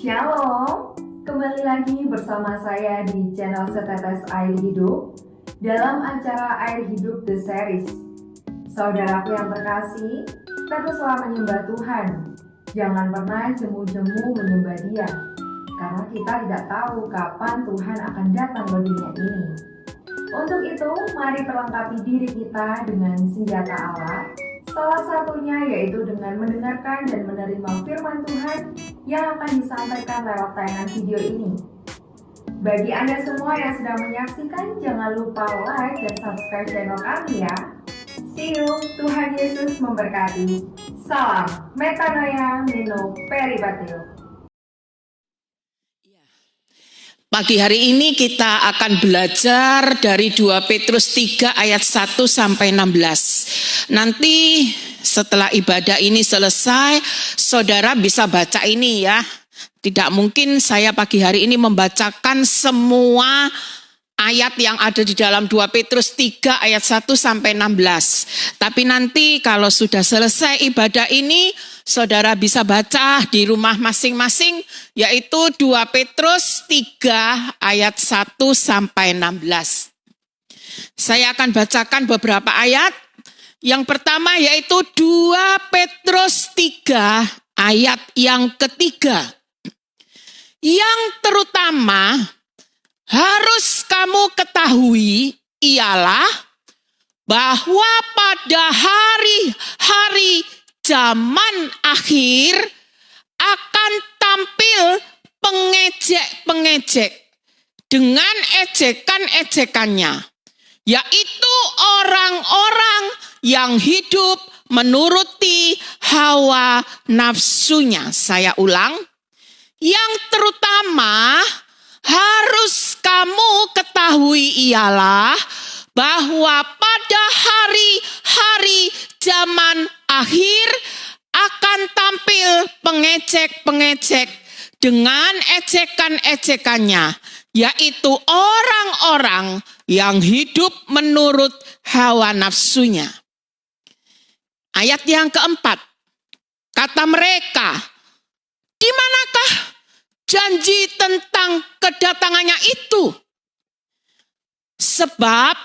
Shalom, kembali lagi bersama saya di channel Setetes Air Hidup dalam acara Air Hidup The Series. Saudaraku yang terkasih, teruslah menyembah Tuhan. Jangan pernah jemu-jemu menyembah Dia, karena kita tidak tahu kapan Tuhan akan datang ke dunia ini. Untuk itu, mari perlengkapi diri kita dengan senjata Allah. Salah satunya yaitu dengan mendengarkan dan menerima firman Tuhan yang akan disampaikan lewat tayangan video ini. Bagi Anda semua yang sedang menyaksikan, jangan lupa like dan subscribe channel kami ya. See you, Tuhan Yesus memberkati. Salam, Metanoia Meno Peribatio. Pagi hari ini kita akan belajar dari 2 Petrus 3 ayat 1 sampai 16. Nanti setelah ibadah ini selesai, saudara bisa baca ini ya. Tidak mungkin saya pagi hari ini membacakan semua ayat yang ada di dalam 2 Petrus 3 ayat 1 sampai 16. Tapi nanti kalau sudah selesai ibadah ini, saudara bisa baca di rumah masing-masing, yaitu 2 Petrus 3 ayat 1 sampai 16. Saya akan bacakan beberapa ayat. Yang pertama yaitu 2 Petrus 3 ayat yang ketiga. Yang terutama harus kamu ketahui ialah bahwa pada hari-hari zaman akhir akan tampil pengejek-pengejek dengan ejekan-ejekannya, yaitu orang-orang yang hidup menuruti hawa nafsunya. Saya ulang, yang terutama harus kamu ketahui ialah bahwa pada hari-hari zaman akhir akan tampil pengejek-pengejek dengan ejekan-ejekannya, yaitu orang-orang yang hidup menurut hawa nafsunya. Ayat yang keempat, kata mereka, di manakah janji tentang kedatangannya itu? Sebab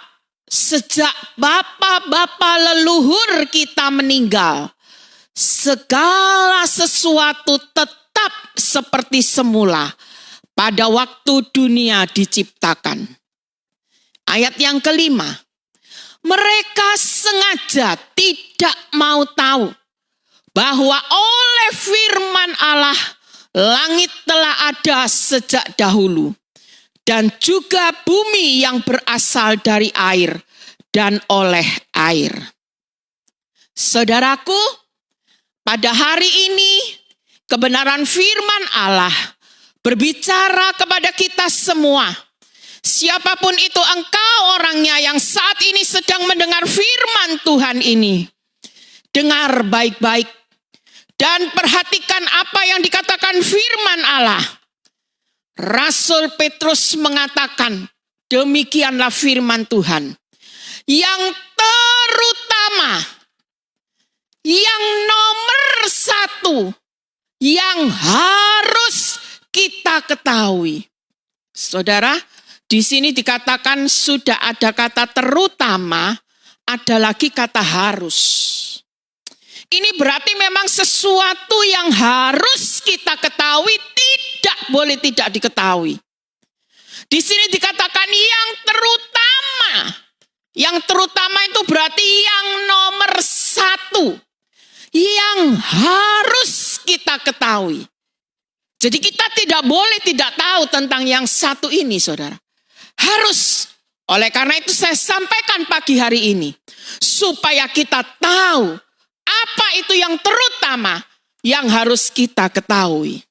sejak bapa-bapa leluhur kita meninggal, segala sesuatu tetap seperti semula pada waktu dunia diciptakan. Ayat yang kelima, mereka sengaja tidak mau tahu bahwa oleh firman Allah langit telah ada sejak dahulu, dan juga bumi yang berasal dari air dan oleh air. Saudaraku, pada hari ini kebenaran firman Allah berbicara kepada kita semua. Siapapun itu engkau orangnya yang saat ini sedang mendengar firman Tuhan ini, dengar baik-baik dan perhatikan apa yang dikatakan firman Allah. Rasul Petrus mengatakan, demikianlah firman Tuhan. Yang terutama, yang nomor satu, yang harus kita ketahui. Saudara, di sini dikatakan sudah ada kata terutama, ada lagi kata harus. Ini berarti memang sesuatu yang harus kita ketahui, tidak boleh tidak diketahui. Di sini dikatakan yang terutama. Yang terutama itu berarti yang nomor satu. Yang harus kita ketahui. Jadi kita tidak boleh tidak tahu tentang yang satu ini, saudara. Harus. Oleh karena itu saya sampaikan pagi hari ini. Supaya kita tahu apa itu yang terutama yang harus kita ketahui.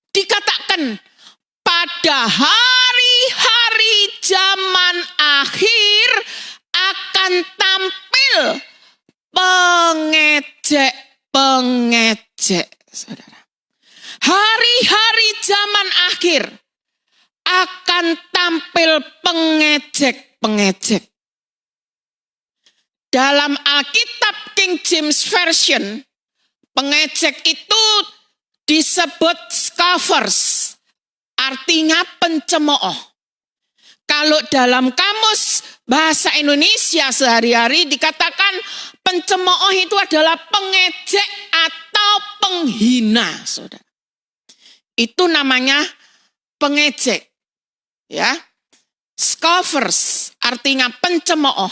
Dikatakan pada hari-hari zaman akhir akan tampil pengejek-pengejek, saudara. Hari-hari zaman akhir akan tampil pengejek-pengejek. Dalam Alkitab King James Version, pengejek itu disebut scoffers, artinya pencemooh. Kalau dalam kamus bahasa Indonesia sehari-hari dikatakan pencemooh itu adalah pengejek atau penghina, saudara. Itu namanya pengejek, ya. Scoffers artinya pencemooh.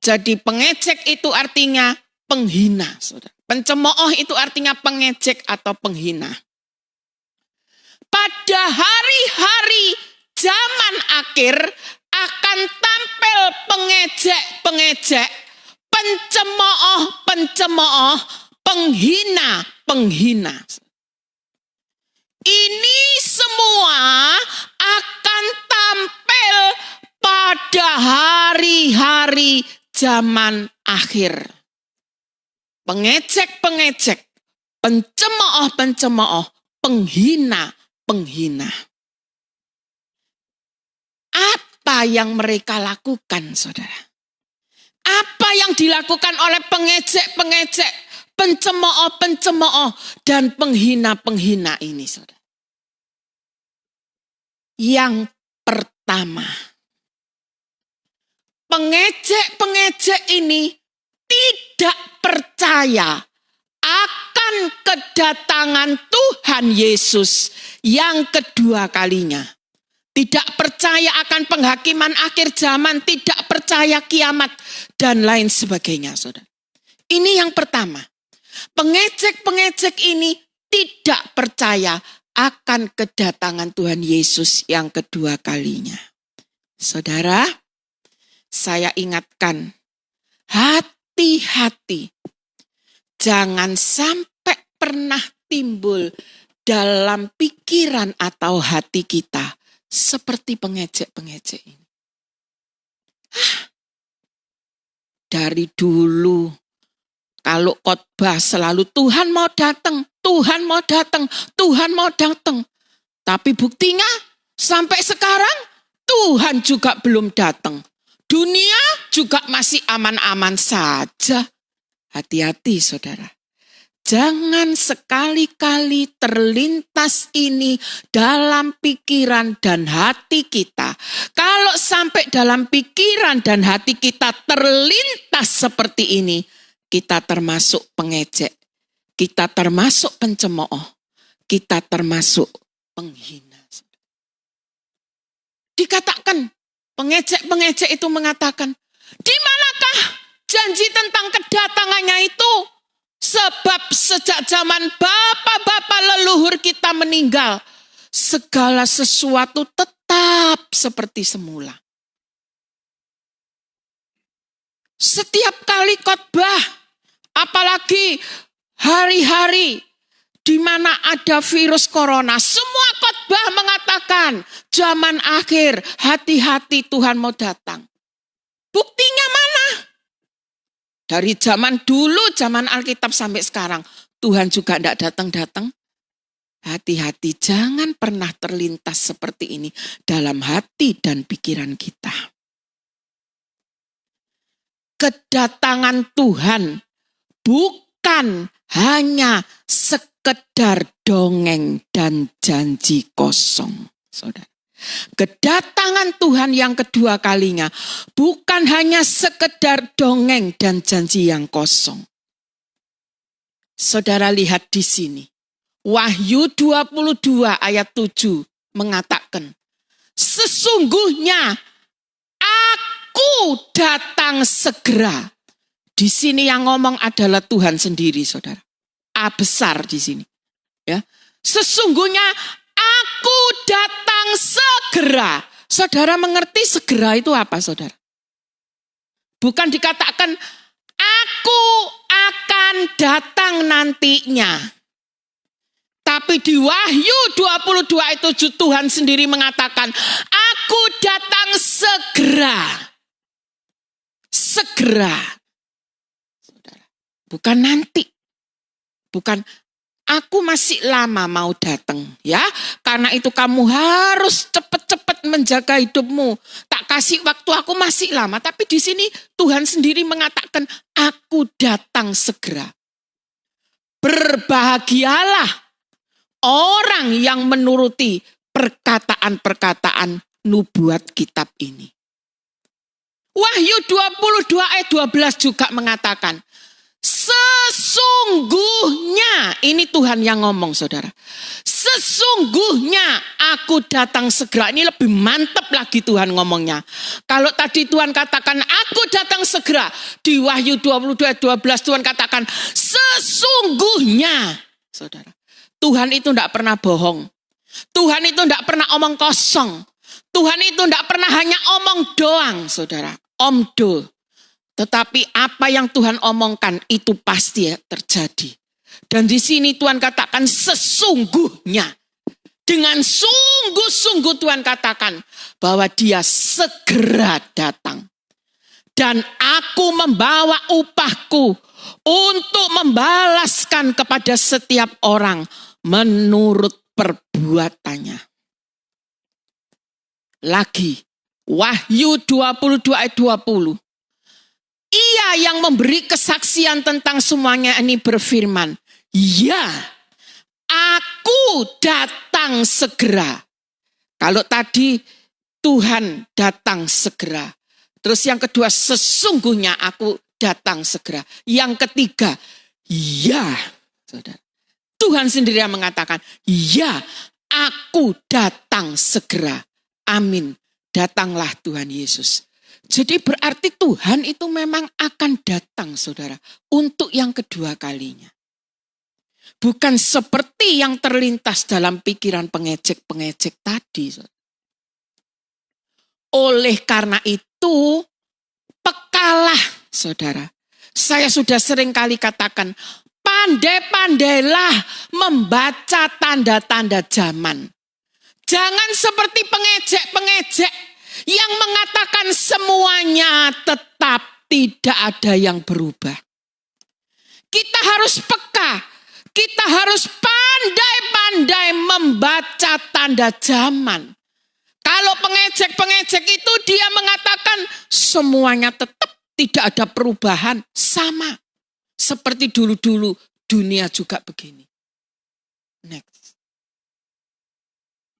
Jadi pengejek itu artinya penghina, saudara. Pencemooh itu artinya pengejek atau penghina. Pada hari-hari zaman akhir akan tampil pengejek-pengejek, pencemooh-pencemooh, penghina-penghina. Ini semua akan tampil pada hari-hari zaman akhir. Pengejek-pengejek, pencemooh-pencemooh, penghina-penghina. Apa yang mereka lakukan, saudara? Apa yang dilakukan oleh pengejek-pengejek, pencemooh-pencemooh, dan penghina-penghina ini, saudara? Yang pertama, pengejek-pengejek ini tidak percaya akan kedatangan Tuhan Yesus yang kedua kalinya. Tidak percaya akan penghakiman akhir zaman, tidak percaya kiamat, dan lain sebagainya, saudara. Ini yang pertama. Pengejek-pengejek ini tidak percaya akan kedatangan Tuhan Yesus yang kedua kalinya. Saudara, saya ingatkan, hati-hati. Jangan sampai pernah timbul dalam pikiran atau hati kita seperti pengejek-pengejek ini. Dari dulu, kalau khotbah selalu Tuhan mau datang, Tuhan mau datang, Tuhan mau datang. Tapi buktinya sampai sekarang Tuhan juga belum datang. Dunia juga masih aman-aman saja. Hati-hati, saudara. Jangan sekali-kali terlintas ini dalam pikiran dan hati kita. Kalau sampai dalam pikiran dan hati kita terlintas seperti ini, kita termasuk pengejek, kita termasuk pencemooh, kita termasuk penghina. Dikatakan, pengejek-pengejek itu mengatakan, di manakah janji tentang kedatangannya itu? Sebab sejak zaman bapak-bapak leluhur kita meninggal, segala sesuatu tetap seperti semula. Setiap kali khotbah, apalagi hari-hari di mana ada virus corona, semua khotbah mengatakan zaman akhir, hati-hati Tuhan mau datang. Buktinya mana? Dari zaman dulu, zaman Alkitab sampai sekarang, Tuhan juga tidak datang-datang. Hati-hati, jangan pernah terlintas seperti ini dalam hati dan pikiran kita. Kedatangan Tuhan bukan hanya sekedar dongeng dan janji kosong, saudara. Kedatangan Tuhan yang kedua kalinya bukan hanya sekedar dongeng dan janji yang kosong. Saudara lihat di sini. Wahyu 22 ayat 7 mengatakan, sesungguhnya aku datang segera. Di sini yang ngomong adalah Tuhan sendiri, saudara. A besar di sini. Ya. Sesungguhnya aku datang segera. Saudara mengerti segera itu apa, saudara? Bukan dikatakan aku akan datang nantinya. Tapi di Wahyu 22 ayat 7 Tuhan sendiri mengatakan, aku datang segera. Segera. Saudara, bukan nanti. Bukan aku masih lama mau datang, ya. Karena itu kamu harus cepat-cepat menjaga hidupmu. Tak kasih waktu, aku masih lama. Tapi di sini Tuhan sendiri mengatakan, aku datang segera. Berbahagialah orang yang menuruti perkataan-perkataan nubuat kitab ini. Wahyu 22 ayat 12 juga mengatakan, sesungguhnya, ini Tuhan yang ngomong saudara, sesungguhnya aku datang segera. Ini lebih mantap lagi Tuhan ngomongnya. Kalau tadi Tuhan katakan aku datang segera, di Wahyu 22 ayat 12 Tuhan katakan sesungguhnya. Saudara, Tuhan itu tidak pernah bohong. Tuhan itu tidak pernah omong kosong. Tuhan itu tidak pernah hanya omong doang saudara, omdo. Tetapi apa yang Tuhan omongkan itu pasti terjadi. Dan di sini Tuhan katakan sesungguhnya. Dengan sungguh-sungguh Tuhan katakan bahwa dia segera datang. Dan aku membawa upahku untuk membalaskan kepada setiap orang menurut perbuatannya. Lagi, Wahyu 22 ayat 20. Ia yang memberi kesaksian tentang semuanya ini berfirman, ya, aku datang segera. Kalau tadi Tuhan datang segera. Terus yang kedua, sesungguhnya aku datang segera. Yang ketiga, ya, saudara. Tuhan sendiri yang mengatakan, ya, aku datang segera. Amin. Datanglah Tuhan Yesus. Jadi berarti Tuhan itu memang akan datang saudara. Untuk yang kedua kalinya. Bukan seperti yang terlintas dalam pikiran pengecek-pengecek tadi. Saudara. Oleh karena itu, pekalah saudara. Saya sudah sering kali katakan, pandai-pandailah membaca tanda-tanda zaman. Jangan seperti pengecek-pengecek yang mengatakan semuanya tetap tidak ada yang berubah. Kita harus peka, kita harus pandai-pandai membaca tanda zaman. Kalau pengecek-pengecek itu dia mengatakan semuanya tetap tidak ada perubahan, sama. Seperti dulu-dulu dunia juga begini. Next.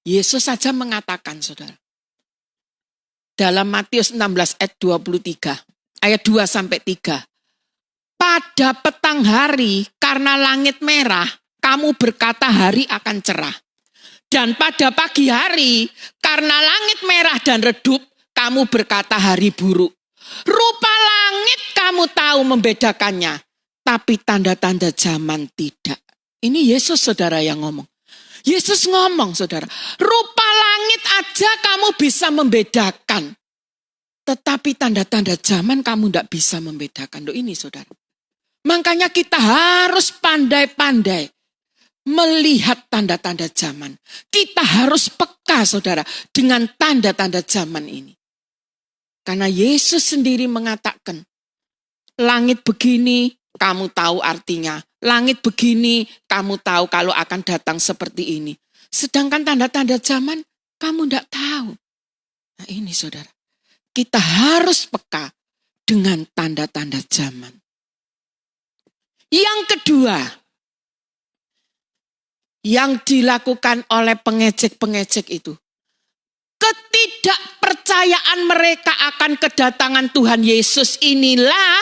Yesus saja mengatakan saudara. Dalam Matius 16 ayat 23, ayat 2 sampai 3. Pada petang hari karena langit merah, kamu berkata hari akan cerah. Dan pada pagi hari karena langit merah dan redup, kamu berkata hari buruk. Rupa langit kamu tahu membedakannya, tapi tanda-tanda zaman tidak. Ini Yesus saudara yang ngomong. Yesus ngomong saudara, rupa langit aja kamu bisa membedakan. Tetapi tanda-tanda zaman kamu tidak bisa membedakan. Loh ini saudara. Makanya kita harus pandai-pandai melihat tanda-tanda zaman. Kita harus peka saudara dengan tanda-tanda zaman ini. Karena Yesus sendiri mengatakan, langit begini kamu tahu artinya. Langit begini, kamu tahu kalau akan datang seperti ini. Sedangkan tanda-tanda zaman, kamu tidak tahu. Nah ini saudara, kita harus peka dengan tanda-tanda zaman. Yang kedua, yang dilakukan oleh pengecek-pengecek itu, ketidakpercayaan mereka akan kedatangan Tuhan Yesus inilah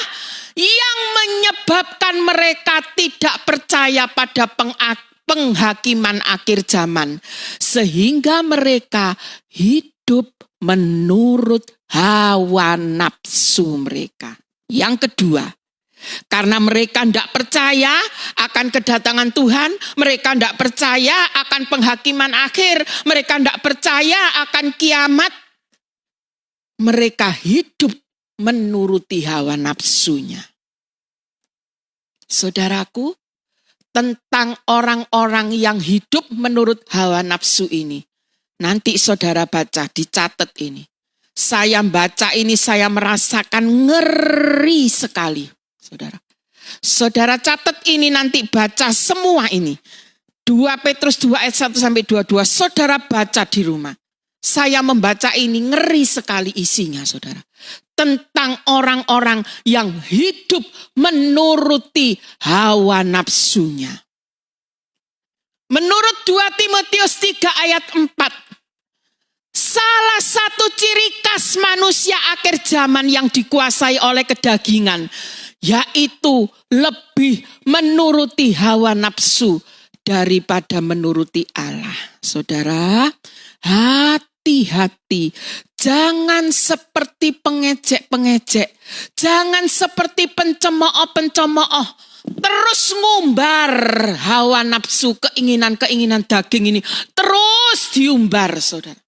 yang menyebabkan mereka tidak percaya pada penghakiman akhir zaman. Sehingga mereka hidup menurut hawa nafsu mereka. Yang kedua, karena mereka tidak percaya akan kedatangan Tuhan, mereka tidak percaya akan penghakiman akhir, mereka tidak percaya akan kiamat, mereka hidup menuruti hawa nafsunya. Saudaraku, tentang orang-orang yang hidup menurut hawa nafsu ini, nanti saudara baca, dicatat ini. Saya baca ini, saya merasakan ngeri sekali. Saudara catat ini, nanti baca semua ini. 2 Petrus 2 ayat 1 sampai 22. Saudara baca di rumah. Saya membaca ini ngeri sekali isinya saudara. Tentang orang-orang yang hidup menuruti hawa nafsunya. Menurut 2 Timotius 3 ayat 4, salah satu ciri khas manusia akhir zaman yang dikuasai oleh kedagingan, yaitu lebih menuruti hawa nafsu daripada menuruti Allah. Saudara, hati-hati. Jangan seperti pengejek-pengejek. Jangan seperti pencemooh-pencemooh. Terus ngumbar hawa nafsu, keinginan-keinginan daging ini. Terus diumbar, saudara.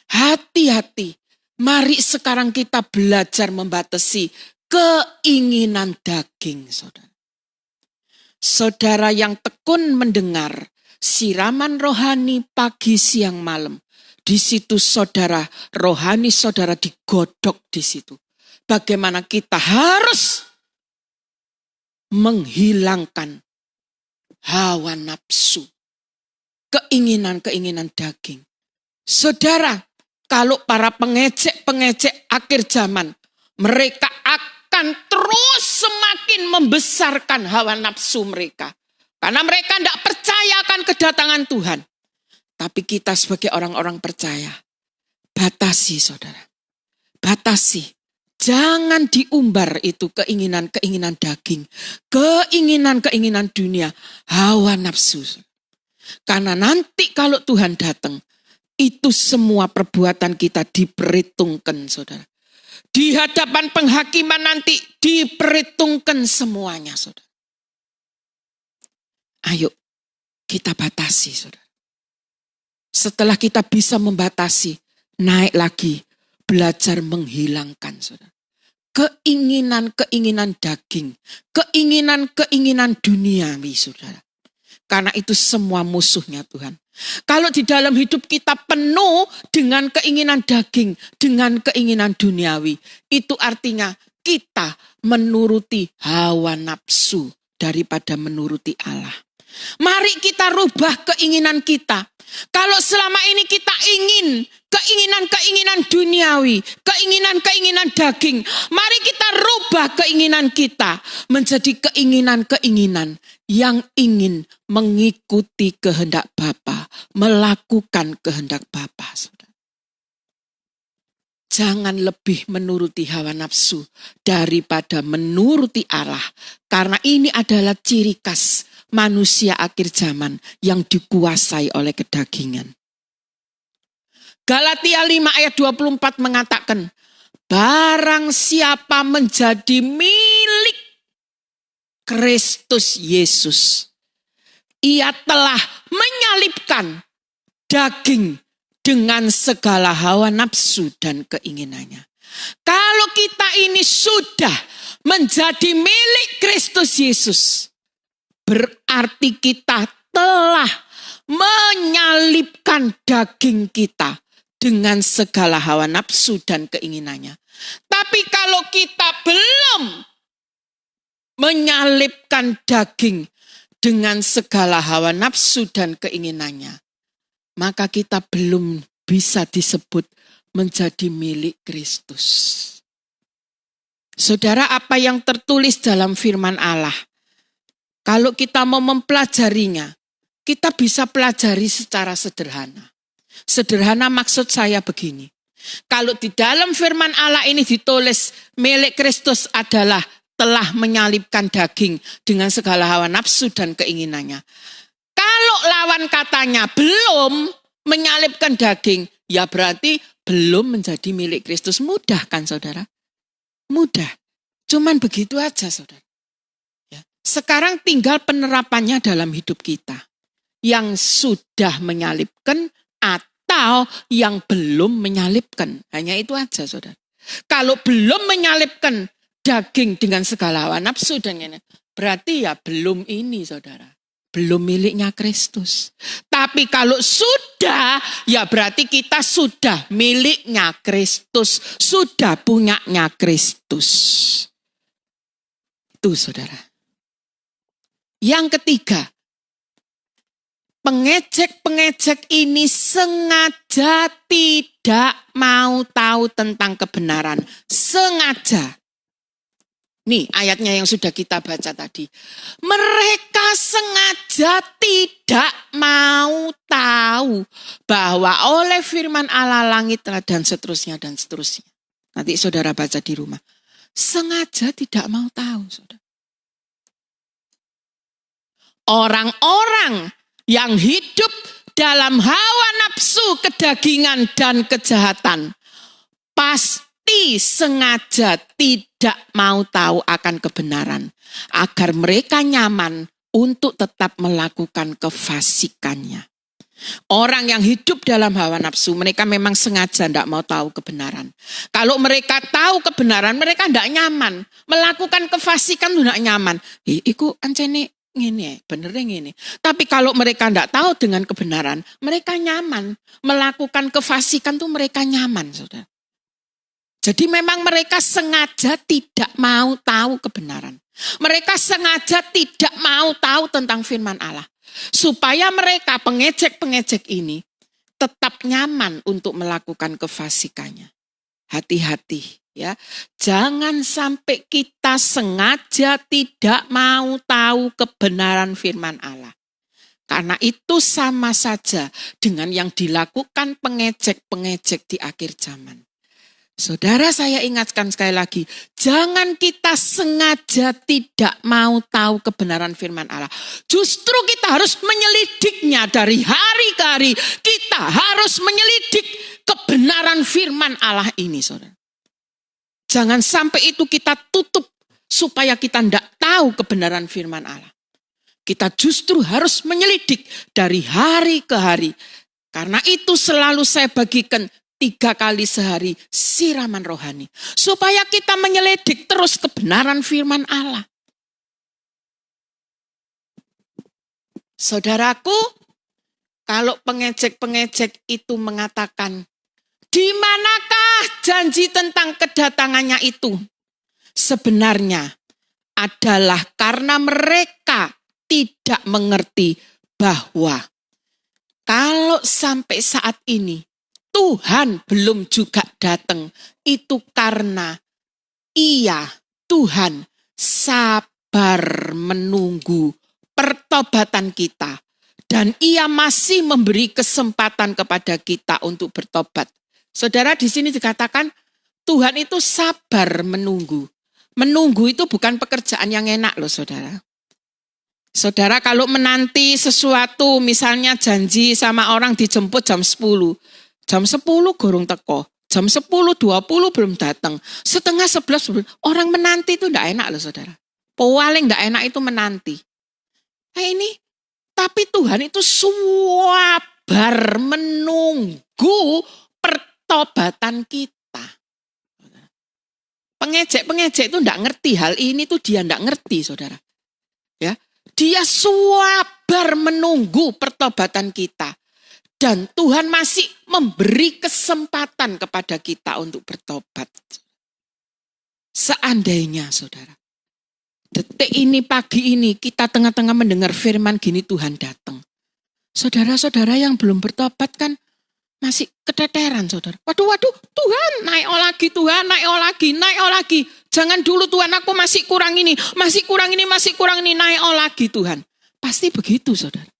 Hati-hati. Mari sekarang kita belajar membatasi keinginan daging, saudara. Saudara yang tekun mendengar siraman rohani pagi, siang, malam. Di situ saudara, rohani saudara digodok di situ. Bagaimana kita harus menghilangkan hawa nafsu, keinginan-keinginan daging. Saudara, kalau para pengejek-pengejek akhir zaman, mereka akan terus semakin membesarkan hawa nafsu mereka. Karena mereka tidak percaya akan kedatangan Tuhan. Tapi kita sebagai orang-orang percaya, batasi saudara. Batasi. Jangan diumbar itu keinginan-keinginan daging. Keinginan-keinginan dunia. Hawa nafsu. Karena nanti kalau Tuhan datang, itu semua perbuatan kita diperhitungkan saudara. Di hadapan penghakiman nanti diperhitungkan semuanya saudara. Ayo kita batasi saudara. Setelah kita bisa membatasi, naik lagi, belajar menghilangkan saudara. Keinginan-keinginan daging, keinginan-keinginan duniawi saudara. Karena itu semua musuhnya Tuhan. Kalau di dalam hidup kita penuh dengan keinginan daging, dengan keinginan duniawi, itu artinya kita menuruti hawa nafsu daripada menuruti Allah. Mari kita rubah keinginan kita. Kalau selama ini kita ingin keinginan-keinginan duniawi, keinginan-keinginan daging, mari kita rubah keinginan kita menjadi keinginan-keinginan yang ingin mengikuti kehendak Bapa, melakukan kehendak Bapa. Jangan lebih menuruti hawa nafsu daripada menuruti Allah. Karena ini adalah ciri khas manusia akhir zaman yang dikuasai oleh kedagingan. Galatia 5 ayat 24 mengatakan, barang siapa menjadi milik Kristus Yesus, ia telah menyalibkan daging dengan segala hawa nafsu dan keinginannya. Kalau kita ini sudah menjadi milik Kristus Yesus, berarti kita telah menyalibkan daging kita dengan segala hawa nafsu dan keinginannya. Tapi kalau kita belum menyalibkan daging dengan segala hawa nafsu dan keinginannya, maka kita belum bisa disebut menjadi milik Kristus. Saudara, apa yang tertulis dalam firman Allah, kalau kita mau mempelajarinya, kita bisa pelajari secara sederhana. Sederhana maksud saya begini. Kalau di dalam firman Allah ini ditulis milik Kristus adalah telah menyalibkan daging dengan segala hawa nafsu dan keinginannya. Kalau lawan katanya belum menyalibkan daging, ya berarti belum menjadi milik Kristus. Mudah kan saudara? Mudah. Cuman begitu aja saudara. Ya. Sekarang tinggal penerapannya dalam hidup kita. Yang sudah menyalibkan atau yang belum menyalibkan. Hanya itu aja saudara. Kalau belum menyalibkan daging dengan segala hawa nafsu dan ini, berarti ya belum ini saudara. Belum miliknya Kristus. Tapi kalau sudah, ya berarti kita sudah miliknya Kristus. Sudah punyanya Kristus. Itu saudara. Yang ketiga, pengejek-pengejek ini sengaja tidak mau tahu tentang kebenaran. Sengaja. Nih ayatnya yang sudah kita baca tadi. Mereka sengaja tidak mau tahu bahwa oleh firman Allah langit dan seterusnya dan seterusnya. Nanti saudara baca di rumah. Sengaja tidak mau tahu, saudara. Orang-orang yang hidup dalam hawa nafsu, kedagingan, dan kejahatan pasti sengaja tidak mau tahu akan kebenaran agar mereka nyaman untuk tetap melakukan kefasikannya. Orang yang hidup dalam hawa nafsu, mereka memang sengaja tidak mau tahu kebenaran. Kalau mereka tahu kebenaran, mereka tidak nyaman. Melakukan kefasikan tidak nyaman. Iku ancene ngene, bener ngene. Tapi kalau mereka tidak tahu dengan kebenaran, mereka nyaman. Melakukan kefasikan itu mereka nyaman, saudara. Jadi memang mereka sengaja tidak mau tahu kebenaran. Mereka sengaja tidak mau tahu tentang firman Allah. Supaya mereka pengejek-pengejek ini tetap nyaman untuk melakukan kefasikannya. Hati-hati ya. Jangan sampai kita sengaja tidak mau tahu kebenaran firman Allah. Karena itu sama saja dengan yang dilakukan pengejek-pengejek di akhir zaman. Saudara, saya ingatkan sekali lagi, jangan kita sengaja tidak mau tahu kebenaran firman Allah. Justru kita harus menyelidiknya dari hari ke hari. Kita harus menyelidik kebenaran firman Allah ini, saudara. Jangan sampai itu kita tutup supaya kita tidak tahu kebenaran firman Allah. Kita justru harus menyelidik dari hari ke hari. Karena itu selalu saya bagikan 3 kali sehari siraman rohani. Supaya kita menyelidik terus kebenaran firman Allah. Saudaraku, kalau pengejek-pengejek itu mengatakan, di manakah janji tentang kedatangannya itu? Sebenarnya adalah karena mereka tidak mengerti bahwa kalau sampai saat ini Tuhan belum juga datang, itu karena Tuhan sabar menunggu pertobatan kita. Dan Ia masih memberi kesempatan kepada kita untuk bertobat. Saudara, di sini dikatakan Tuhan itu sabar menunggu. Menunggu itu bukan pekerjaan yang enak loh, saudara. Saudara kalau menanti sesuatu, misalnya janji sama orang dijemput jam 10. Jam 10 gorong teko, jam 10.20 belum datang, setengah 11 belum. Orang menanti itu tidak enak loh, saudara. Paling tidak enak itu menanti. Nah ini, tapi Tuhan itu sabar menunggu pertobatan kita. Pengejek-pengejek itu tidak ngerti hal ini, tuh dia tidak ngerti, saudara. Ya, dia sabar menunggu pertobatan kita. Dan Tuhan masih memberi kesempatan kepada kita untuk bertobat. Seandainya, saudara, detik ini, pagi ini, kita tengah-tengah mendengar firman gini, Tuhan datang. Saudara-saudara yang belum bertobat kan masih keteteran, saudara. Waduh, Tuhan, naik lagi, Tuhan, naik lagi. Jangan dulu Tuhan, aku masih kurang ini, naik lagi Tuhan. Pasti begitu, saudara.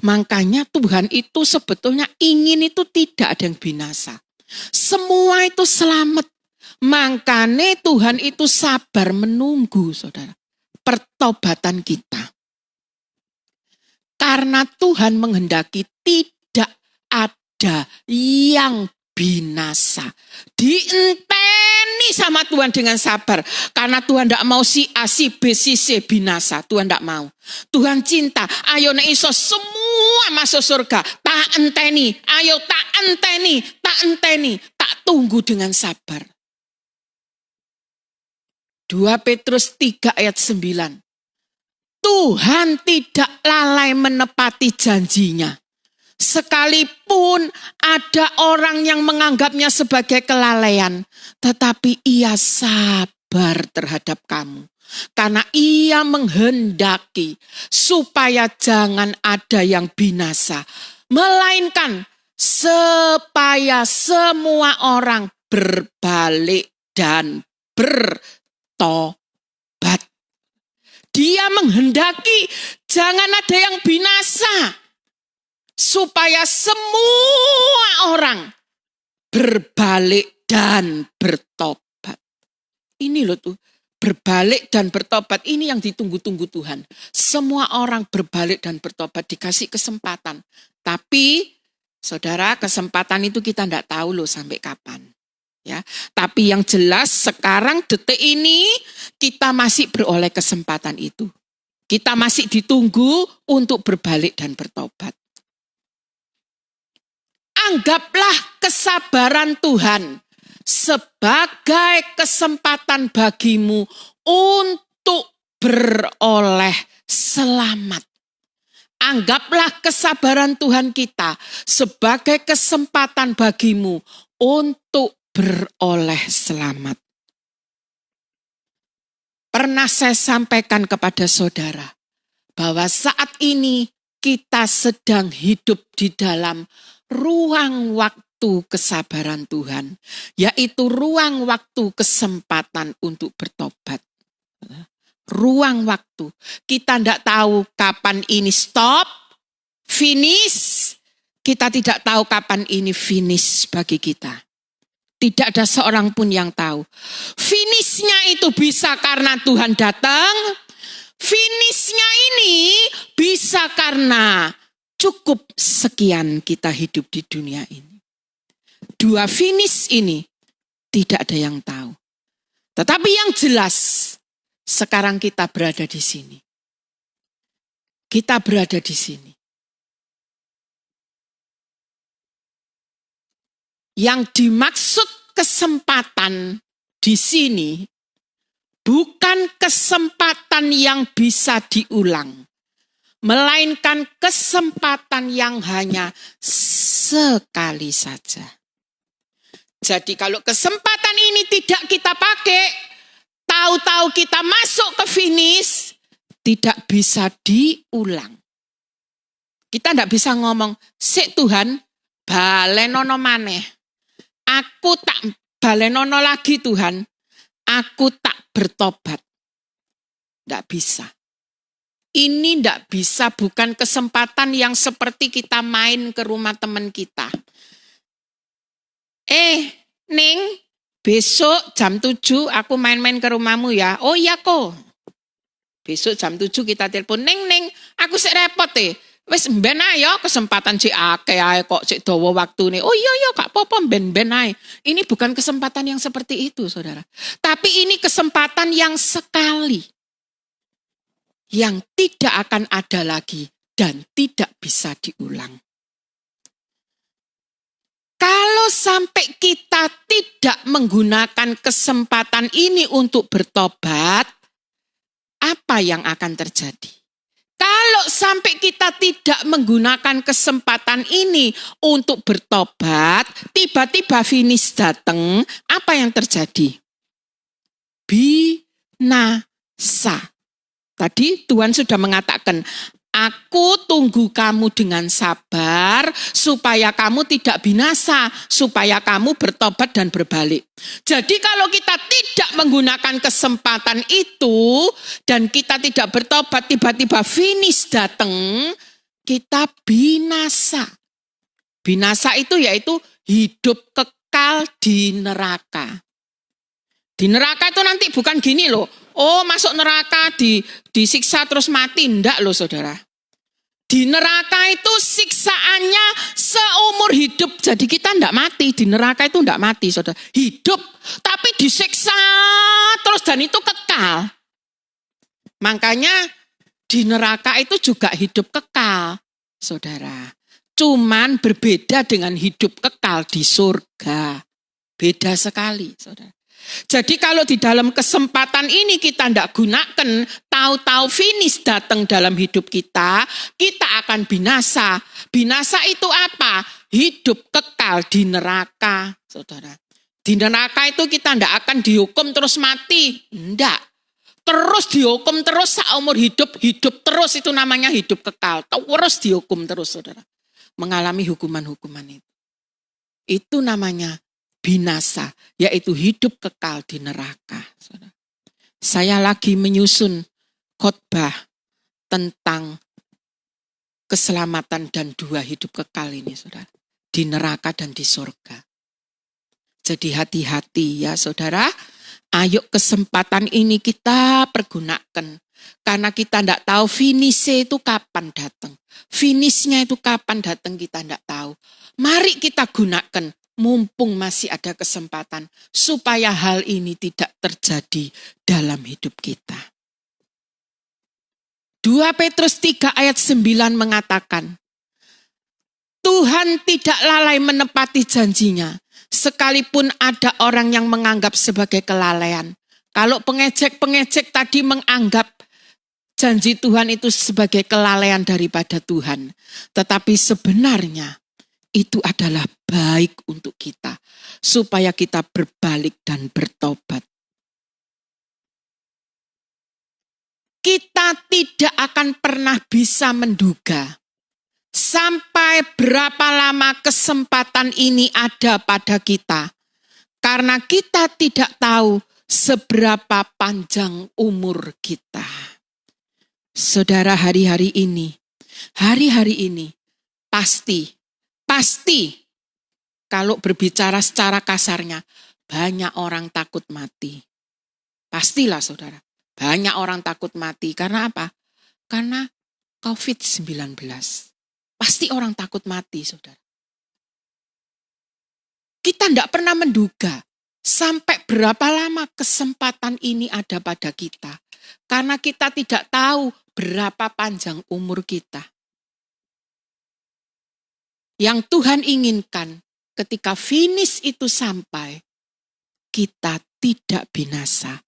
Makanya Tuhan itu sebetulnya ingin itu tidak ada yang binasa. Semua itu selamat. Makanya Tuhan itu sabar menunggu, saudara, pertobatan kita. Karena Tuhan menghendaki tidak ada yang binasa. Dienteni sama Tuhan dengan sabar. Karena Tuhan tidak mau si A, si B, si C binasa. Tuhan tidak mau. Tuhan cinta. Ayo nek iso semua masuk surga. Tak enteni. Ayo tak enteni. Tak tunggu dengan sabar. 2 Petrus 3 ayat 9. Tuhan tidak lalai menepati janjinya. Sekalipun ada orang yang menganggapnya sebagai kelalaian, tetapi Ia sabar terhadap kamu. Karena Ia menghendaki supaya jangan ada yang binasa, melainkan supaya semua orang berbalik dan bertobat. Dia menghendaki jangan ada yang binasa, supaya semua orang berbalik dan bertobat. Ini loh tuh, berbalik dan bertobat, ini yang ditunggu-tunggu Tuhan. Semua orang berbalik dan bertobat, dikasih kesempatan. Tapi saudara, kesempatan itu kita tidak tahu loh sampai kapan. Ya, tapi yang jelas sekarang detik ini kita masih beroleh kesempatan itu. Kita masih ditunggu untuk berbalik dan bertobat. Anggaplah kesabaran Tuhan sebagai kesempatan bagimu untuk beroleh selamat. Anggaplah kesabaran Tuhan kita sebagai kesempatan bagimu untuk beroleh selamat. Pernah saya sampaikan kepada saudara bahwa saat ini kita sedang hidup di dalam ruang waktu kesabaran Tuhan, yaitu ruang waktu kesempatan untuk bertobat. Ruang waktu. Kita tidak tahu kapan ini stop, finish. Kita tidak tahu kapan ini finish bagi kita. Tidak ada seorang pun yang tahu. Finishnya itu bisa karena Tuhan datang. Finishnya ini bisa karena cukup sekian kita hidup di dunia ini. Dua finish ini tidak ada yang tahu. Tetapi yang jelas, sekarang kita berada di sini. Kita berada di sini. Yang dimaksud kesempatan di sini bukan kesempatan yang bisa diulang, melainkan kesempatan yang hanya sekali saja. Jadi kalau kesempatan ini tidak kita pakai, tahu-tahu kita masuk ke finish, tidak bisa diulang. Kita tidak bisa ngomong, "Sik Tuhan, balenono maneh. Aku tak balenono lagi Tuhan, aku tak bertobat." Tidak bisa. Ini tidak bisa, bukan kesempatan yang seperti kita main ke rumah teman kita. Ning, besok jam 7 aku main-main ke rumahmu ya. Oh iya kok. Besok jam 7 kita telepon, Ning, aku sik repot Wis ben ayo kesempatan cek akeh ae kok cek dawa waktune. Oh iya gak apa-apa ben ae. Ini bukan kesempatan yang seperti itu, Saudara. Tapi ini kesempatan yang sekali. Yang tidak akan ada lagi dan tidak bisa diulang. Kalau sampai kita tidak menggunakan kesempatan ini untuk bertobat, apa yang akan terjadi? Kalau sampai kita tidak menggunakan kesempatan ini untuk bertobat, tiba-tiba finish datang, apa yang terjadi? Binasa. Tadi Tuhan sudah mengatakan, aku tunggu kamu dengan sabar supaya kamu tidak binasa, supaya kamu bertobat dan berbalik. Jadi kalau kita tidak menggunakan kesempatan itu dan kita tidak bertobat, tiba-tiba finish datang, kita binasa. Binasa itu yaitu hidup kekal di neraka. Di neraka itu nanti bukan gini loh. Oh masuk neraka disiksa terus mati. Enggak loh saudara. Di neraka itu siksaannya seumur hidup. Jadi kita enggak mati. Di neraka itu enggak mati saudara. Hidup tapi disiksa terus dan itu kekal. Makanya di neraka itu juga hidup kekal saudara. Cuman berbeda dengan hidup kekal di surga. Beda sekali saudara. Jadi kalau di dalam kesempatan ini kita tidak gunakan, tahu-tahu finish datang dalam hidup kita akan binasa. Binasa itu apa? Hidup kekal di neraka, saudara. Di neraka itu kita tidak akan dihukum terus mati. Tidak. Terus dihukum terus seumur hidup terus, itu namanya hidup kekal. Terus dihukum terus, saudara. Mengalami hukuman-hukuman itu. Itu namanya binasa, yaitu hidup kekal di neraka. Saya lagi menyusun khotbah tentang keselamatan dan 2 hidup kekal ini, saudara. Di neraka dan di surga. Jadi hati-hati ya saudara. Ayo kesempatan ini kita pergunakan. Karena kita tidak tahu finishnya itu kapan datang. Finishnya itu kapan datang kita tidak tahu. Mari kita gunakan mumpung masih ada kesempatan. Supaya hal ini tidak terjadi dalam hidup kita. 2 Petrus 3 ayat 9 mengatakan, Tuhan tidak lalai menepati janjinya. Sekalipun ada orang yang menganggap sebagai kelalaian. Kalau pengejek-pengejek tadi menganggap janji Tuhan itu sebagai kelalaian daripada Tuhan. Tetapi sebenarnya itu adalah baik untuk kita. Supaya kita berbalik dan bertobat. Kita tidak akan pernah bisa menduga sampai berapa lama kesempatan ini ada pada kita. Karena kita tidak tahu seberapa panjang umur kita. Saudara, hari-hari ini pasti kalau berbicara secara kasarnya banyak orang takut mati. Pastilah saudara, banyak orang takut mati. Karena apa? Karena COVID-19. Pasti orang takut mati, saudara. Kita tidak pernah menduga sampai berapa lama kesempatan ini ada pada kita. Karena kita tidak tahu berapa panjang umur kita. Yang Tuhan inginkan ketika finish itu sampai, kita tidak binasa.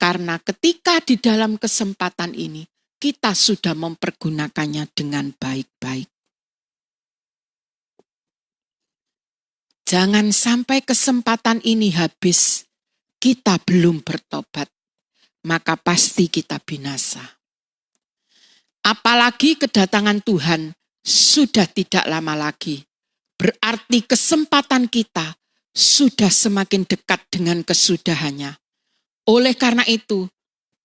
Karena ketika di dalam kesempatan ini, kita sudah mempergunakannya dengan baik-baik. Jangan sampai kesempatan ini habis, kita belum bertobat, maka pasti kita binasa. Apalagi kedatangan Tuhan sudah tidak lama lagi. Berarti kesempatan kita sudah semakin dekat dengan kesudahannya. Oleh karena itu,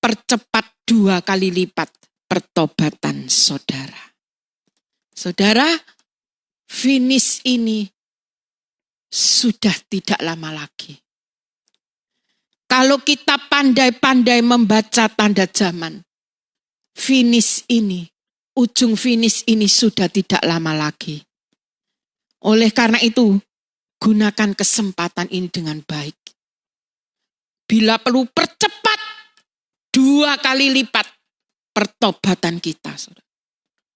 percepat 2 kali lipat pertobatan saudara. Saudara, finish ini sudah tidak lama lagi. Kalau kita pandai-pandai membaca tanda zaman, finish ini, ujung finish ini sudah tidak lama lagi. Oleh karena itu, gunakan kesempatan ini dengan baik. Bila perlu percepat 2 kali lipat pertobatan kita, saudara.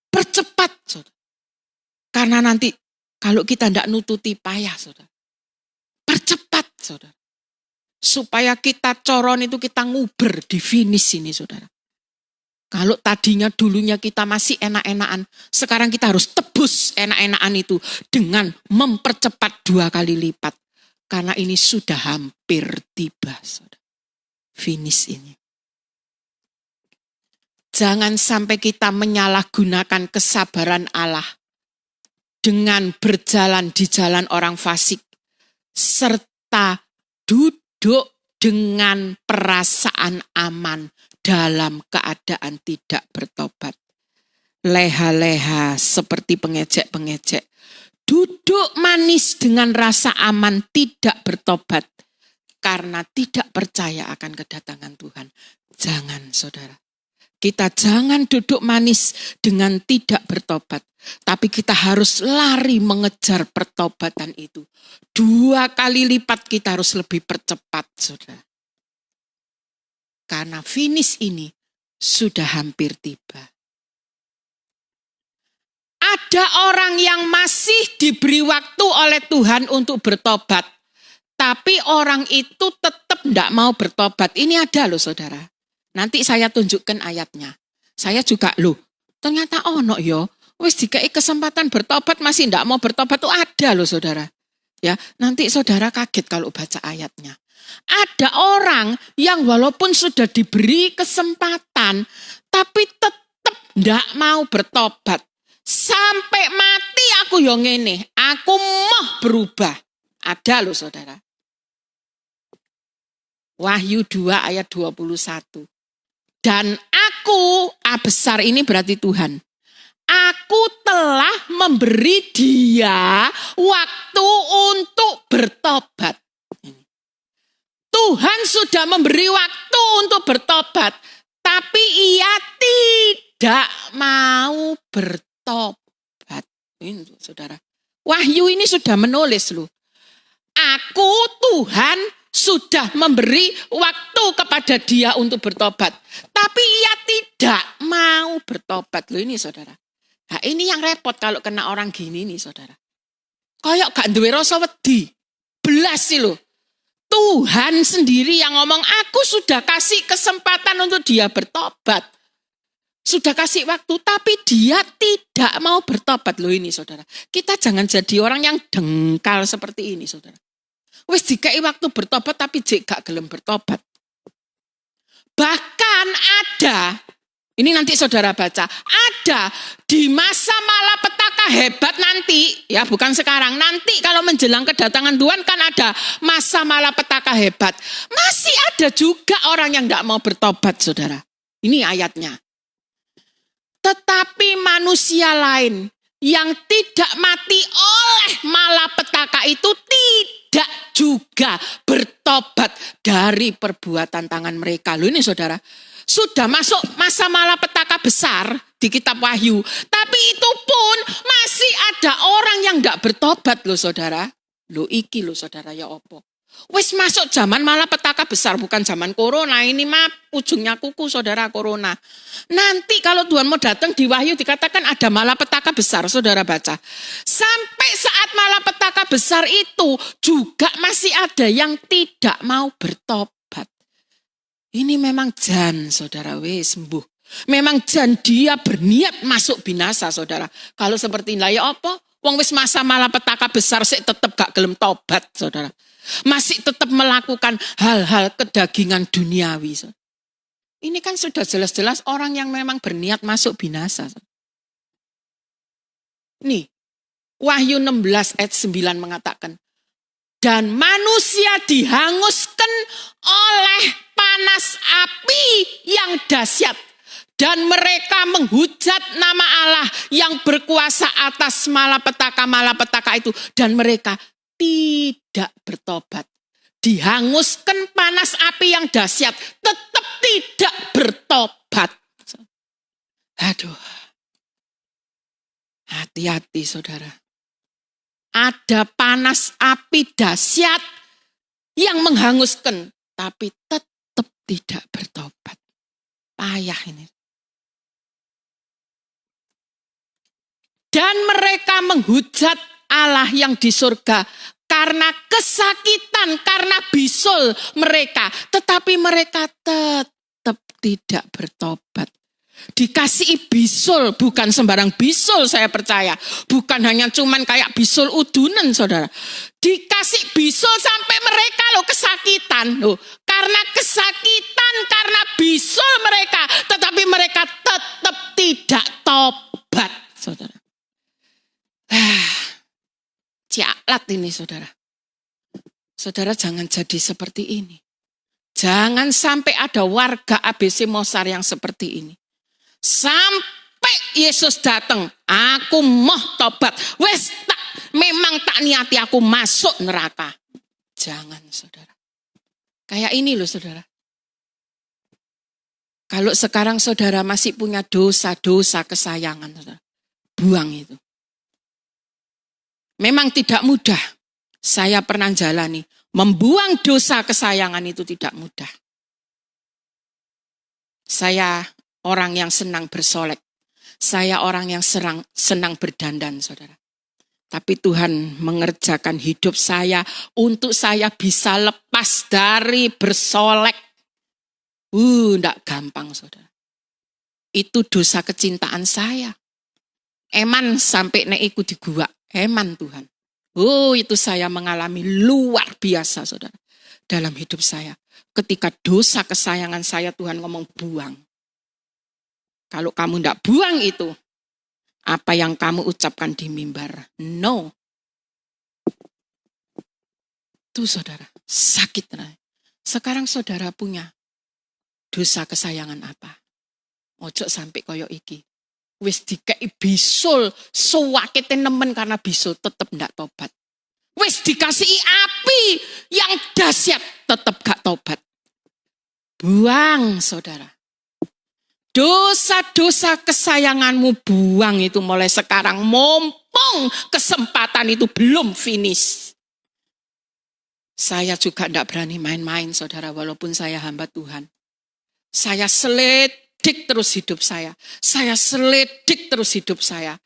Percepat, saudara. Karena nanti kalau kita tidak nututi payah, saudara. Percepat, saudara. Supaya kita coron itu kita nguber di finish ini, saudara. Kalau tadinya dulunya kita masih enak-enakan, sekarang kita harus tebus enak-enakan itu dengan mempercepat 2 kali lipat. Karena ini sudah hampir tiba, saudara. Finish ini. Jangan sampai kita menyalahgunakan kesabaran Allah dengan berjalan di jalan orang fasik, serta duduk dengan perasaan aman dalam keadaan tidak bertobat. Leha-leha seperti pengejek-pengejek. Duduk manis dengan rasa aman tidak bertobat karena tidak percaya akan kedatangan Tuhan. Jangan, saudara. Kita jangan duduk manis dengan tidak bertobat. Tapi kita harus lari mengejar pertobatan itu. 2 kali lipat kita harus lebih percepat, saudara. Karena finish ini sudah hampir tiba. Ada orang yang masih diberi waktu oleh Tuhan untuk bertobat. Tapi orang itu tetap tidak mau bertobat. Ini ada loh saudara. Nanti saya tunjukkan ayatnya. Saya juga ternyata wis dikai kesempatan bertobat masih tidak mau bertobat itu ada loh saudara. Ya, nanti saudara kaget kalau baca ayatnya. Ada orang yang walaupun sudah diberi kesempatan tapi tetap tidak mau bertobat. Sampai mati aku yang ngene, aku mau berubah. Ada loh saudara. Wahyu 2 ayat 21. Dan aku, A besar ini berarti Tuhan. Aku telah memberi dia waktu untuk bertobat. Tuhan sudah memberi waktu untuk bertobat, tapi ia tidak mau bertobat. Ini saudara. Wahyu ini sudah menulis loh. Aku Tuhan sudah memberi waktu kepada dia untuk bertobat, tapi ia tidak mau bertobat. Loh ini saudara. Nah ini yang repot kalau kena orang gini nih saudara. Kayak gak duwe rasa wedi. Belas sih loh. Tuhan sendiri yang ngomong, aku sudah kasih kesempatan untuk dia bertobat. Sudah kasih waktu, tapi dia tidak mau bertobat. Loh ini saudara. Kita jangan jadi orang yang dengkal seperti ini saudara. Wis dikai waktu bertobat, tapi jek gak gelem bertobat. Bahkan ada, ini nanti saudara baca, ada di masa malapetaka hebat nanti, ya bukan sekarang, nanti kalau menjelang kedatangan Tuhan kan ada masa malapetaka hebat. Masih ada juga orang yang tidak mau bertobat saudara. Ini ayatnya. Tetapi manusia lain yang tidak mati oleh malapetaka itu tidak juga bertobat dari perbuatan tangan mereka. Loh ini saudara, sudah masuk masa malapetaka besar di kitab Wahyu. Tapi itu pun masih ada orang yang tidak bertobat loh saudara. Loh iki loh saudara ya opo. Wis masuk zaman malapetaka besar, bukan zaman corona. Ini mah ujungnya kuku saudara, corona. Nanti kalau Tuhan mau datang di Wahyu dikatakan ada malapetaka besar, saudara baca. Sampai saat malapetaka besar itu juga masih ada yang tidak mau bertobat. Ini memang jan saudara, wes sembuh. Memang jan dia berniat masuk binasa saudara. Kalau seperti ini ya apa? Wong wis masa malapetaka besar sik tetep gak gelem tobat saudara. Masih tetap melakukan hal-hal kedagingan duniawi. Ini kan sudah jelas-jelas orang yang memang berniat masuk binasa. Nih, Wahyu 16 ayat 9 mengatakan, dan manusia dihanguskan oleh panas api yang dahsyat, dan mereka menghujat nama Allah yang berkuasa atas malapetaka-malapetaka itu, dan mereka tidak bertobat. Dihanguskan panas api yang dahsyat, tetap tidak bertobat. Aduh. Hati-hati saudara. Ada panas api dahsyat yang menghanguskan, tapi tetap tidak bertobat. Payah ini. Dan mereka menghujat Allah yang di surga karena kesakitan, karena bisul mereka. Tetapi mereka tetap tidak bertobat. Dikasih bisul, bukan sembarang bisul saya percaya. Bukan hanya cuman kayak bisul udunan saudara. Dikasih bisul sampai mereka loh kesakitan. Loh. Karena kesakitan, karena bisul mereka. Tetapi mereka tetap tidak tobat saudara. Cialat ini saudara. Saudara jangan jadi seperti ini. Jangan sampai ada warga ABC Mosar yang seperti ini. Sampai Yesus datang, aku mau tobat. Wes tak, memang tak niati aku masuk neraka. Jangan saudara. Kayak ini loh saudara. Kalau sekarang saudara masih punya dosa-dosa kesayangan, saudara, buang itu. Memang tidak mudah. Saya pernah jalani. Membuang dosa kesayangan itu tidak mudah. Saya orang yang senang bersolek. Saya orang yang senang berdandan, saudara. Tapi Tuhan mengerjakan hidup saya untuk saya bisa lepas dari bersolek. Enggak gampang, saudara. Itu dosa kecintaan saya. Eman sampai nek iku di gua. Eman Tuhan. Itu saya mengalami luar biasa saudara. Dalam hidup saya. Ketika dosa kesayangan saya Tuhan ngomong buang. Kalau kamu tidak buang itu. Apa yang kamu ucapkan di mimbar. No. Itu saudara. Sakit. Sekarang saudara punya Dosa kesayangan apa? Ojo sampai koyo iki. Wis dikei bisul, suwakete nemen karena bisul tetep ndak tobat. Wis dikasih api yang dahsyat tetep gak tobat. Buang, saudara. Dosa-dosa kesayanganmu buang itu mulai sekarang. Mumpung kesempatan itu belum finish. Saya juga tidak berani main-main, saudara, walaupun saya hamba Tuhan. Saya selidik terus hidup saya. Saya selidik terus hidup saya.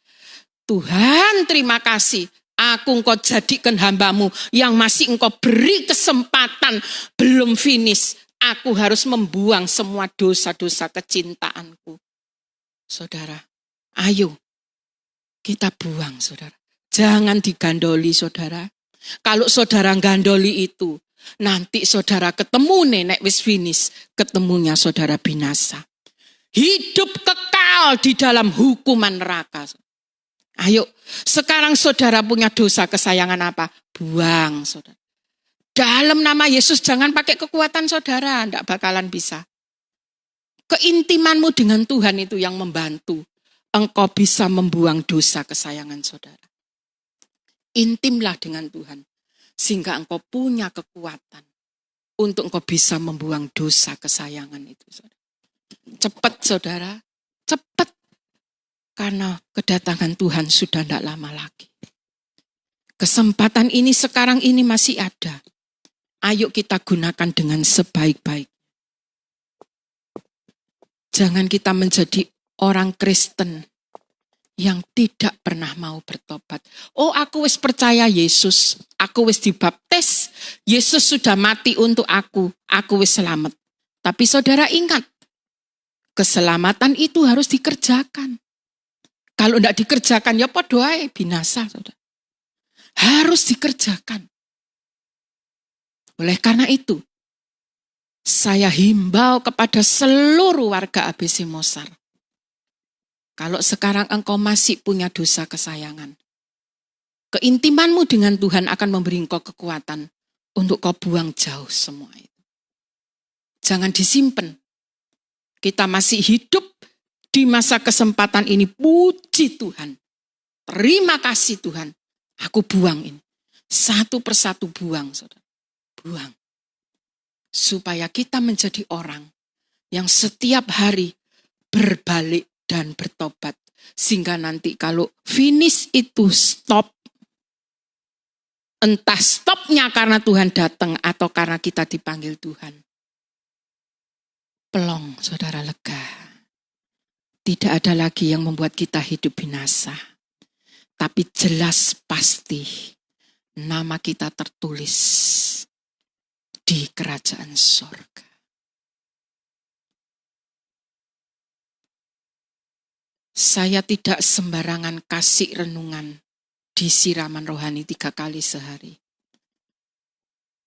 Tuhan, terima kasih. Aku engkau jadikan hambamu yang masih engkau beri kesempatan belum finish. Aku harus membuang semua dosa-dosa kecintaanku. Saudara, ayo kita buang, saudara. Jangan digandoli, saudara. Kalau saudara gandoli itu, nanti saudara ketemu nenek wis finish, ketemunya saudara binasa. Hidup kekal di dalam hukuman neraka. Ayo, sekarang saudara punya dosa kesayangan apa? Buang, saudara. Dalam nama Yesus jangan pakai kekuatan saudara, tidak bakalan bisa. Keintimanmu dengan Tuhan itu yang membantu. Engkau bisa membuang dosa kesayangan saudara. Intimlah dengan Tuhan. Sehingga engkau punya kekuatan. Untuk engkau bisa membuang dosa kesayangan itu. Saudara. Cepat saudara, cepat. Karena kedatangan Tuhan sudah tidak lama lagi. Kesempatan ini sekarang ini masih ada. Ayo kita gunakan dengan sebaik-baik. Jangan kita menjadi orang Kristen yang tidak pernah mau bertobat. Oh, aku wis percaya Yesus, aku wis dibaptis, Yesus sudah mati untuk aku wis selamat. Tapi saudara ingat, keselamatan itu harus dikerjakan. Kalau tidak dikerjakan ya podo ae binasa, saudara. Harus dikerjakan. Oleh karena itu, saya himbau kepada seluruh warga ABC Mosar. Kalau sekarang engkau masih punya dosa kesayangan, keintimanmu dengan Tuhan akan memberi engkau kekuatan untuk kau buang jauh semua itu. Jangan disimpan. Kita masih hidup di masa kesempatan ini. Puji Tuhan. Terima kasih Tuhan. Aku buang ini. Satu persatu buang, saudara. Buang. Supaya kita menjadi orang yang setiap hari berbalik dan bertobat. Sehingga nanti kalau finish itu stop. Entah stopnya karena Tuhan datang atau karena kita dipanggil Tuhan. Pelong, saudara, lega. Tidak ada lagi yang membuat kita hidup binasa. Tapi jelas pasti nama kita tertulis di kerajaan sorga. Saya tidak sembarangan kasih renungan di siraman rohani 3 kali sehari.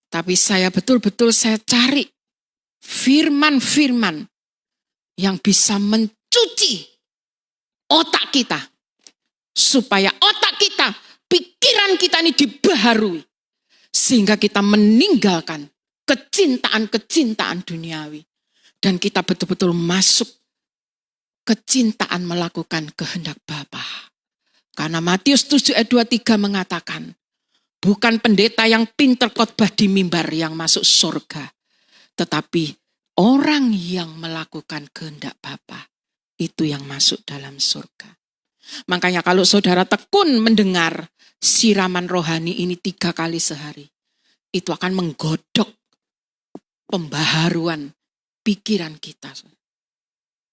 Tapi saya betul-betul saya cari firman-firman yang bisa mencuci otak kita. Supaya otak kita, pikiran kita ini dibaharui. Sehingga kita meninggalkan kecintaan-kecintaan duniawi. Dan kita betul-betul masuk kecintaan melakukan kehendak Bapa. Karena Matius 7 ayat 23 mengatakan, bukan pendeta yang pintar khotbah di mimbar yang masuk surga. Tetapi orang yang melakukan kehendak Bapa itu yang masuk dalam surga. Makanya kalau saudara tekun mendengar siraman rohani ini 3 kali sehari, itu akan menggodok pembaharuan pikiran kita.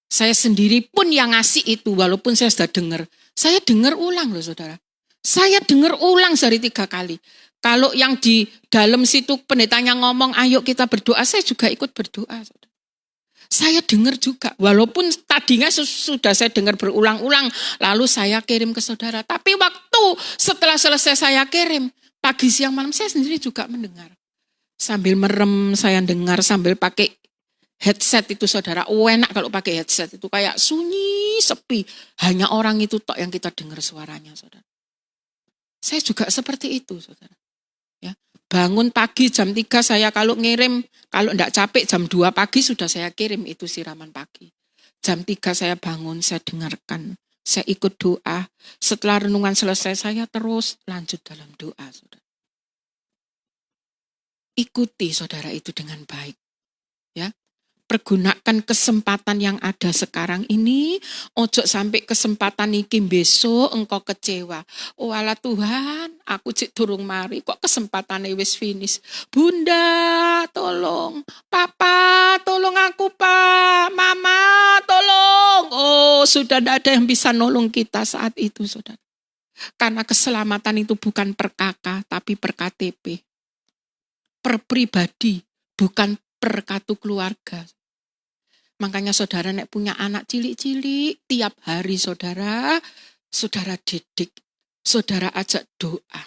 Saya sendiri pun yang ngasih itu, walaupun saya sudah dengar, saya dengar ulang loh saudara. Saya dengar ulang sehari 3 kali. Kalau yang di dalam situ pendetanya ngomong, ayo kita berdoa, saya juga ikut berdoa. Saudara. Saya dengar juga, walaupun tadinya sudah saya dengar berulang-ulang, lalu saya kirim ke saudara. Tapi waktu setelah selesai saya kirim, pagi, siang, malam, saya sendiri juga mendengar. Sambil merem saya dengar, sambil pakai headset itu saudara. Enak kalau pakai headset itu kayak sunyi, sepi. Hanya orang itu tok yang kita dengar suaranya saudara. Saya juga seperti itu saudara. Ya, bangun pagi jam 3 saya kalau ngirim, kalau enggak capek jam 2 pagi sudah saya kirim itu siraman pagi. Jam 3 saya bangun, saya dengarkan, saya ikut doa. Setelah renungan selesai saya terus lanjut dalam doa. Saudara. Ikuti saudara itu dengan baik. Ya. Pergunakan kesempatan yang ada sekarang ini. Ojo sampai kesempatan iki besok engkau kecewa. Oh ala Tuhan, aku cik durung mari. Kok kesempatan wis finish. Bunda, tolong. Papa, tolong aku Pak. Mama, tolong. Oh sudah tidak ada yang bisa nolong kita saat itu saudara. Karena keselamatan itu bukan per KK, tapi per KTP. Per pribadi, bukan per kartu keluarga. Makanya saudara nek punya anak cilik-cilik, tiap hari saudara didik, saudara ajak doa.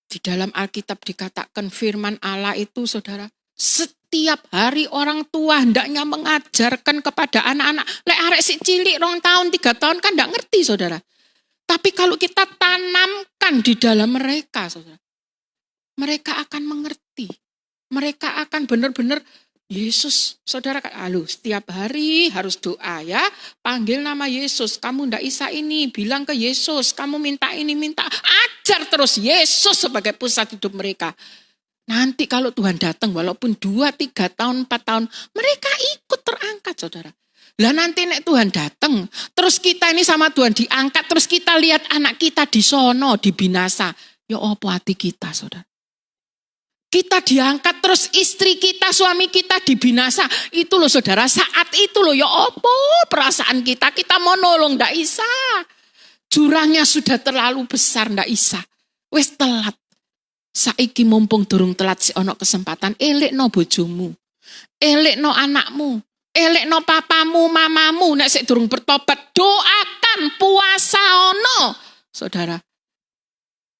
Di dalam Alkitab dikatakan firman Allah itu saudara, setiap hari orang tua hendaknya mengajarkan kepada anak-anak. Lek arek si cilik 2 tahun, 3 tahun kan enggak ngerti saudara. Tapi kalau kita tanamkan di dalam mereka saudara, mereka akan mengerti. Mereka akan benar-benar Yesus, saudara, setiap hari harus doa ya. Panggil nama Yesus, kamu ndak bisa ini, bilang ke Yesus, kamu minta ini, minta. Ajar terus Yesus sebagai pusat hidup mereka. Nanti kalau Tuhan datang, walaupun 2, 3 tahun, 4 tahun, mereka ikut terangkat saudara. Lah nanti nek Tuhan datang, terus kita ini sama Tuhan diangkat, terus kita lihat anak kita di sono, dibinasa. Ya opo hati kita saudara. Kita diangkat terus istri kita, suami kita dibinasa. Itu loh saudara, saat itu loh ya opo perasaan kita mau nolong ndak bisa. Jurangnya sudah terlalu besar ndak bisa. Wes telat. Saiki mumpung durung telat si ono kesempatan elekno bojomu. Elekno anakmu. Elekno papamu, mamamu nek sik durung bertobat, doakan puasa ono. Saudara.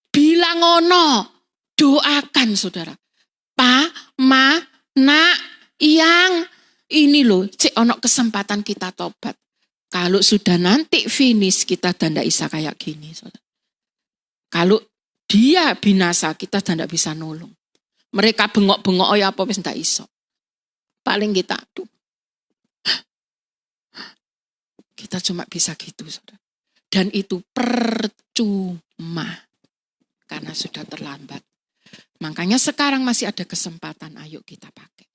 Bilang ono, doakan saudara. Pa, ma, nak, yang ini loh, cek ono kesempatan kita tobat. Kalau sudah nanti finish kita tidak bisa kayak gini. Saudara. Kalau dia binasa kita tidak bisa nolong. Mereka bengok-bengok oh ya apa wis ndak iso. Paling kita kita cuma bisa gitu saudara. Dan itu percuma karena sudah terlambat. Makanya sekarang masih ada kesempatan, ayo kita pakai.